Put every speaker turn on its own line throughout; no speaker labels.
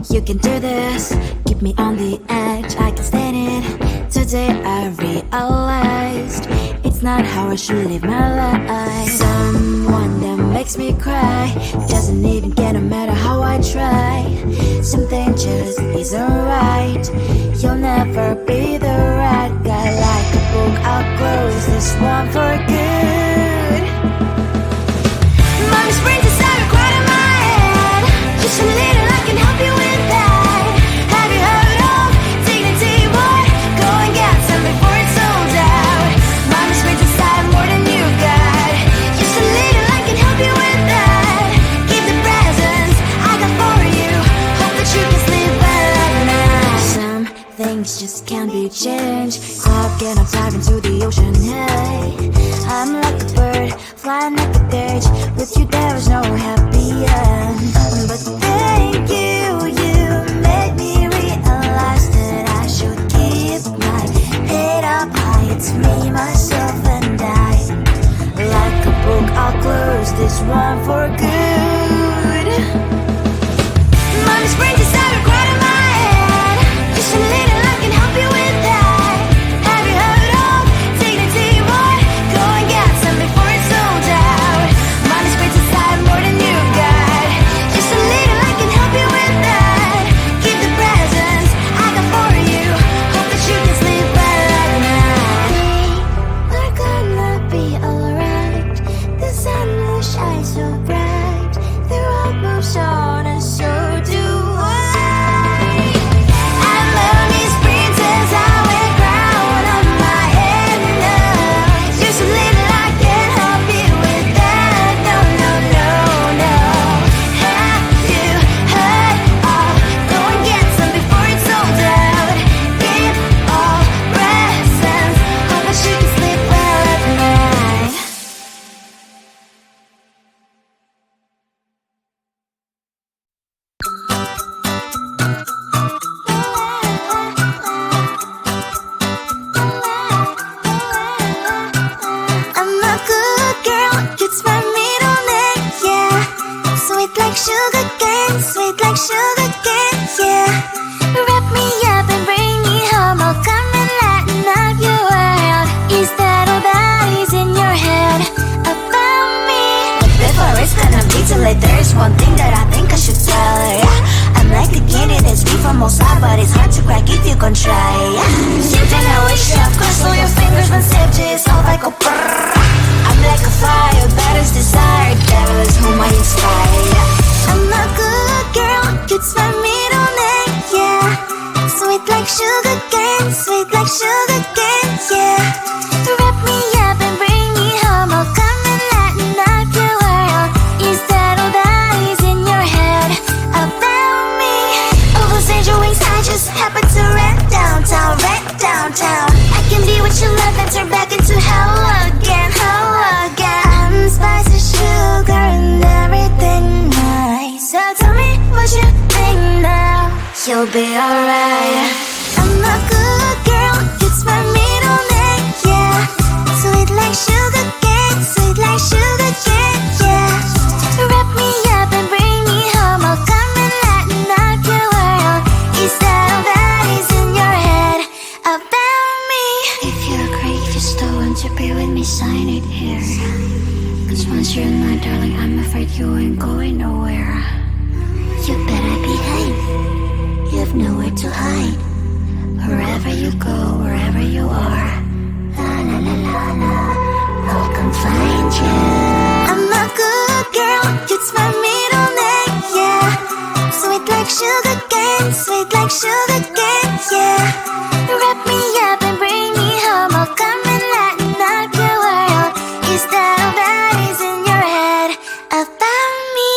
You can do this, keep me on the edge, I can stand it. Today I realized it's not how I should live my life. Someone that makes me cry doesn't even get no matter how I try. Something just isn't right. You'll never be the right guy. Like a book, I'll close this one for good. Mommy's brains inside are quite in my head. Just a little, I can help you with that. Have you heard of dignity, boy? Go and get some before it's sold out. Mommy's brains inside more than you got. Just a little, I can help you with that. Give the presents I got for you. Hope that you can sleep well at night. Some things just can't be changed. Cloud cannot dive into the ocean. Hey, I'm like a bird flying at the cage. With you there is no happy end. But thank you, you made me realize that I should keep my head up high. It's me, myself and I. Like a book, I'll close this one for good. Mommy's brains inside are quite in my head. Just a little, I can help you with that. Have you heard of dignity, boy? Go and get some before it's sold out. Mommy's brains inside more than you got. Just a little, I can help you with that. Keep the presents I got for you. Hope that you can sleep well at night. We're gonna be alright. The sun will shine so bright. The road moves on and so do I. And lonely sprinters, I wear crown on my head now. Just a little, I can help you with that. No, no, no, no. Have you heard of? Go and get some before it's sold out. Give all presents. Hope that you can sleep well at night. I'm a good girl, it's my middle name, yeah. Sweet like sugar cane, sweet like sugar cane, yeah. Wrap me up and bring me home, I'll come and lighten up your world. Is that all that is in your head about me? Before it's gonna be too late, there is one thing that I think I should tell her, yeah. I'm like the candy that's sweet from outside, but it's hard to crack if you can try, yeah. You can always shove, cross all your fingers when safety is off, I go brrrr. I'm like a fire, that is desire, devil is whom I inspire, yeah. I'm a good girl, it's my middle name, yeah. Sweet like sugar cane, sweet like sugar cane, yeah. Wrap me up and bring me home, I'll come and lighten up your world. Is that all that is in your head about me? Oh, those angel wings, I just happen to rent downtown, rent downtown. I can be what you love and turn back into hell again, hell again. I'm spicy sugar and everything nice. So tell me what you think now. You'll be alright. I'm a good girl, it's my middle name, yeah. Sweet like sugar cane, sweet like sugar cane, yeah. Wrap me up and bring me home, I'll come and lighten up your world. Is that all that is in your head about me? If you're great, just don't want to be with me, sign it here. Cause once you're in my darling, I'm afraid you ain't going nowhere. You better behave, you have nowhere to hide. Wherever you go, wherever you are, la la la la la, I'll come find you. I'm a good girl, it's my middle name, yeah. Sweet like sugar cane, sweet like sugar cane, yeah. Wrap me up and bring me home, I'll come and lighten up your world. Is that all that is in your head about me?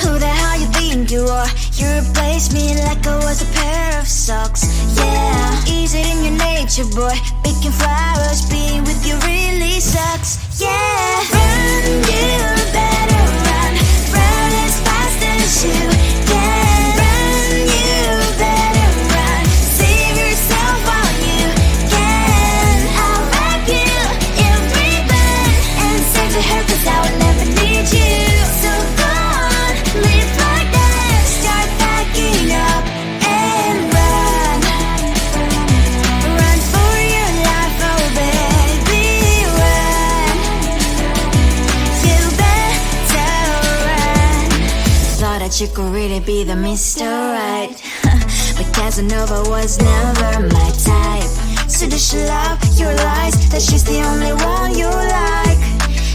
Who the hell you think you are? You replaced me like I was a pair of socks, yeah. Is it in your nature, boy? Picking flowers, being with you really sucks, yeah. Run, you better run. Run as fast as you can. Run, you better run. Save yourself while you can. I'll wrap you that you could really be the Mr. Right. But Casanova was never my type. So does she love your lies, that she's the only one you like?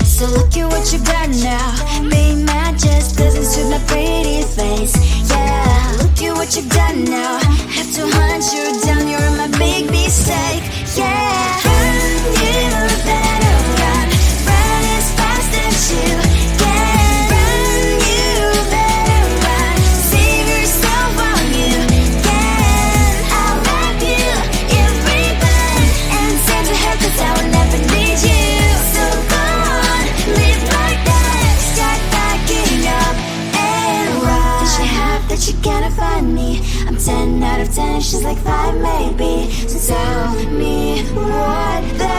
So look at what you got now. Being mad just doesn't suit my pretty face. Yeah, look at what you've done now. Have to hunt you down, you're my big mistake. Yeah, run, you better run. Run as fast as you can. Run, you better run. Save yourself while you can. I'll wrap you in ribbon and send to her, 'cause I will never need you. So go on, live like that. Start backing up and run. Does she have that she cannot find me? I'm 10 out of 10, she's like 5 maybe. So tell me, what the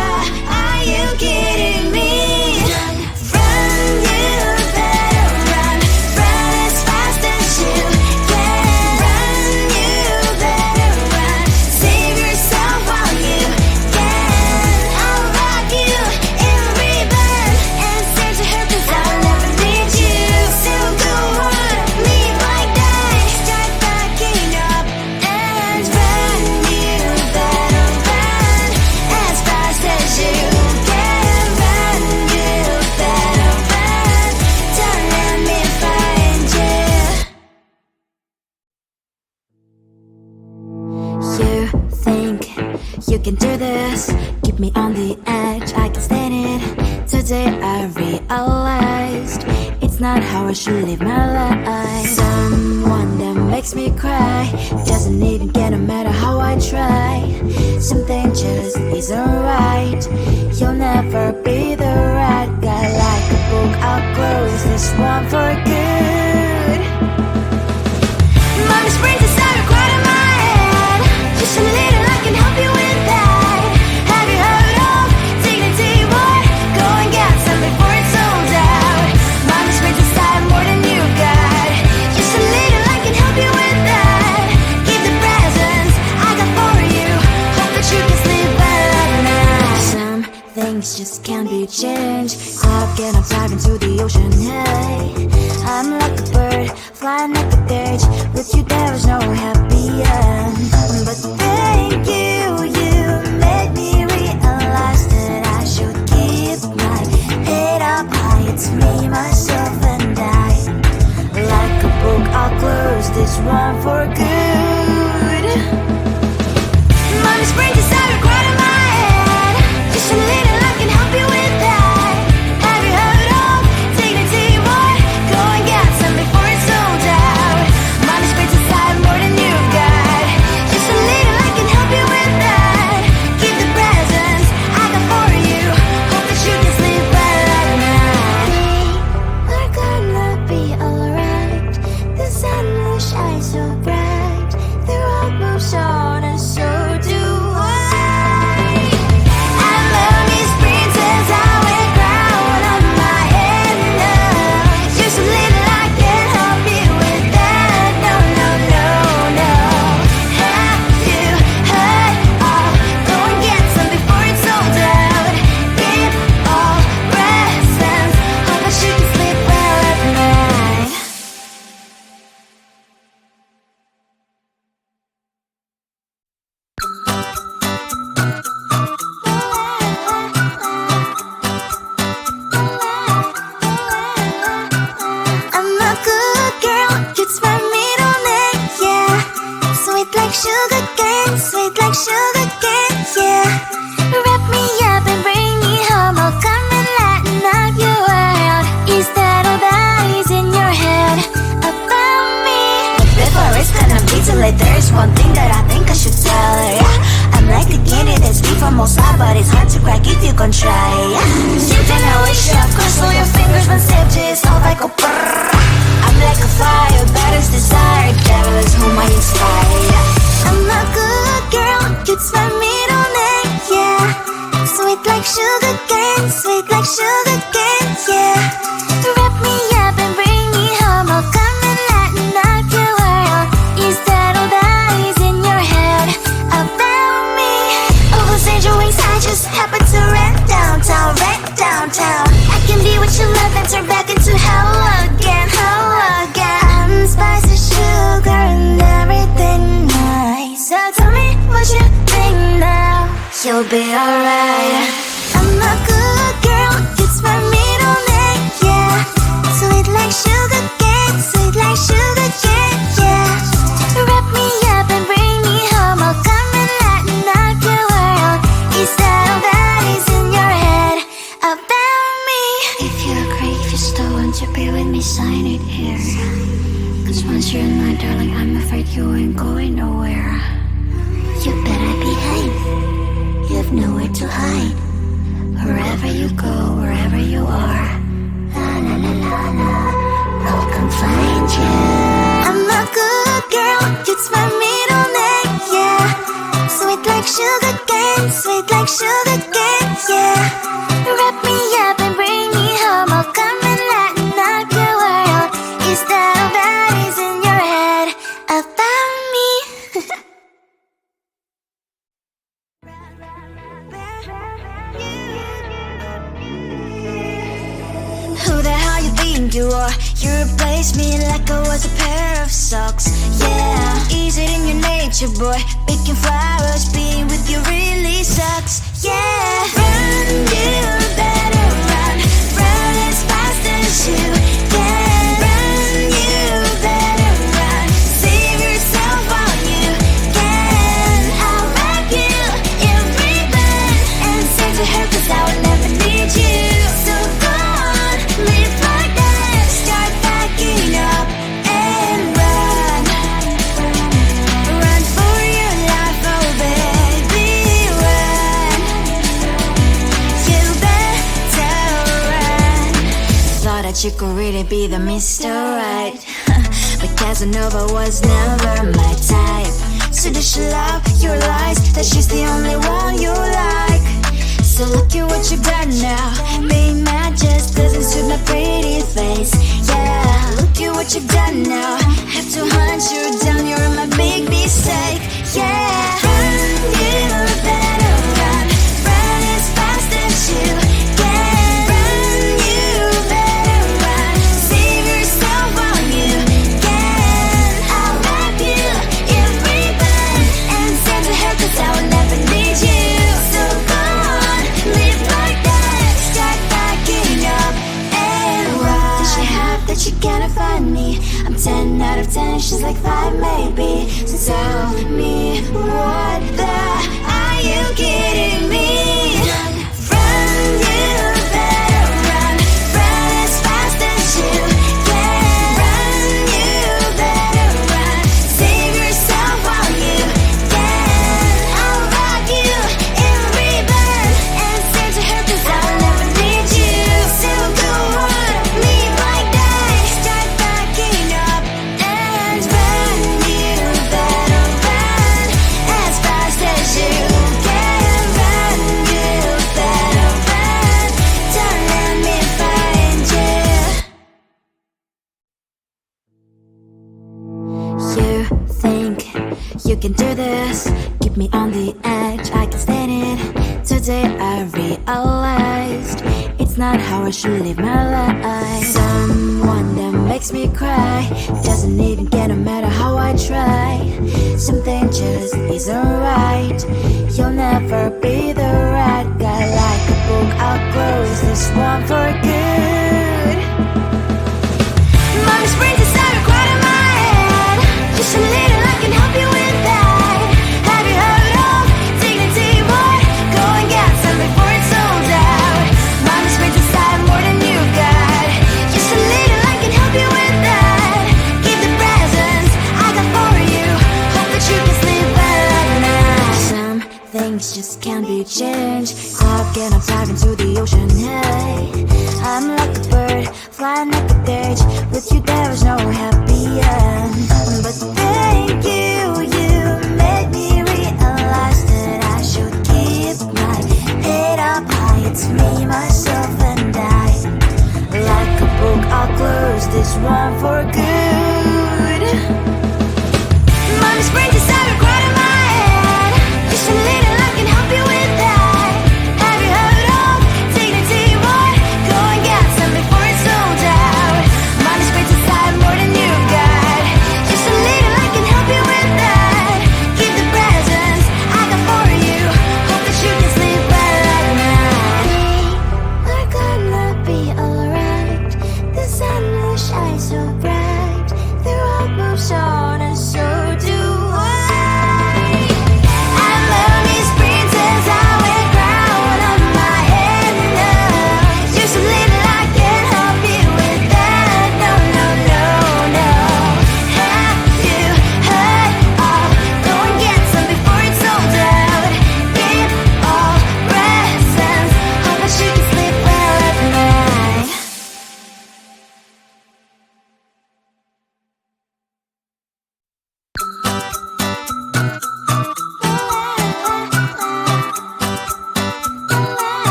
are you kidding me? Run, you better run. Run as fast as you can. Run, you better run. Save yourself while you can. I'll rock you in ribbon and send to her, 'cause I will never need you. So go on, leave like that. Start backing up and run. You better run as fast as you can. Run, you better run. Don't let me find you. You think you can do this, keep me on the edge, I can stand it. Today I realized it's not how I should live my life. Someone that makes me cry doesn't even get no matter how I try. Something just isn't right. You'll never be the right guy. Like a book, I'll close this one for good. Mommy's brains inside are quite in my head. Just a little, I can help you with that. Have you heard of dignity? What? Go and get some before it's sold out. Mommy's brains inside more than you got. Just a little, I can help you with that. Give the presents I got for you. Hope that you can sleep well at night. Some things just can't be changed. Stop getting dive into the ocean. Hey, I'm like a bird flying like a cage. With you there is no happy end. But thank you, you made me realize that I should keep my head up high. It's me, myself, and I. Like a book, I'll close this one for good. Mommy's brains inside are quite in my head. Just a little, I can help you with that. Have you heard of dignity? What? Go and get some before it's sold out. Mommy's brains inside more than you got. Just a little, I can help you with that. Give the presents I got for you. Hope that you can sleep well at night. We're gonna be alright. The sun will shine so bright. The road moves on and so do I. I love these princess, I wear crown on my head now. Just a little, I can help you with that. No, no, no, no. Have you heard of? Go and get some before it's sold out. Give all presents. Hope that you can sleep well at night. I'm a good girl, it's my middle name, yeah. Sweet like sugar cane, sweet like sugar cane, yeah. Wrap me up and bring me home, I'll come and lighten up your world. Is that all that is in your head about me? But before it's gonna be too late, there is one thing that I think I should tell her, yeah. I'm like the candy that's deep from outside, but it's hard to crack if you can try, yeah. Something I wish you have crossed all your fingers when safety is off, I go brrrr. I'm like a fire, that is desire, devil is whom I inspire, yeah. I'm a good girl, it's my middle name, yeah. Sweet like sugar cane, sweet like sugar cane, yeah. Wrap me up and bring me home, I'll come and lighten up your world. Is that all that is in your head about me? All those angel wings I just happen to rent downtown, rent downtown. I can be what you love and turn back into hell again, hell again. what you think now. You'll be alright. I'm a good girl, it's my middle name, yeah. Sweet like sugar cane, sweet like sugar cane, yeah. Wrap me up and bring me home, I'll come and lighten up your world. Is that all that is in your head about me?
If you're great, if you still want to be with me, sign it here. Cause once you're in my darling, I'm afraid you ain't going nowhere. You better behave, you have nowhere to hide. Wherever you go, wherever you are, la la la la la, I'll come find you.
I'm a good girl, it's my middle name, yeah. Sweet like sugar cane, sweet like sugar cane, yeah. Wrap me up and bring me home, I'll come and lighten up your world. Is that all that is in your head about me?
Who the hell you think you are? You replaced me like I was a pair of socks. Yeah, is it in your nature, boy? Picking flowers, being with you really sucks. Yeah, run, you better run. Run as fast as you can. Run, you better run. Save yourself while you can. I'll wrap you in ribbon and send to her, cause I will never need you. So go on, live like that. Start backing up and run. Run for your life, oh baby, run. You better run. Thought that you could really be the Mr. Right, but Casanova was never my type. So does she love your lies, that she's the only one you like? So look at what you've done now. Being mad just doesn't suit my pretty face. Yeah, look at what you've done now. Have to hunt you down, you're my big mistake. Yeah, run, you better run. Run as fast as you can. Run, you better run. Save yourself while you can. I'll wrap you in ribbon and send to her, cause I will never need you. So go on, live like that. Start backing up and run. Does she have that you cannot find me? I'm 10 out of 10, she's like 5 maybe. So tell me, what the are you kidding me? Run, you better run. Run as fast as you can. Run, you better run. Save yourself while you can. I'll wrap you in ribbon and send to her, cause I'll never need you. So go on, live like that. Start backing up and run. You better run as fast as you can. Run, you better run. Don't let me find you. You think you can do this, keep me on the edge, I can stand it. Today I realized it's not how I should live my life. Someone that makes me cry doesn't even care no matter how I try. Something just isn't right. You'll never be the right guy. Like a book, I'll close this one for good. Mommy's brains inside are quite in my head. Just a little, I can help you with that. Have you heard of dignity, boy? Go and get some before it's sold out. Mommy's brains inside more than you got. Just a little, I can help you with that. Keep the presents I got for you. Hope that you can sleep well at night. Some things just can't be changed. Clock and I'm diving to the ocean, hey. I'm like a bird, flying like a cage. With you there was no happy end. But thank you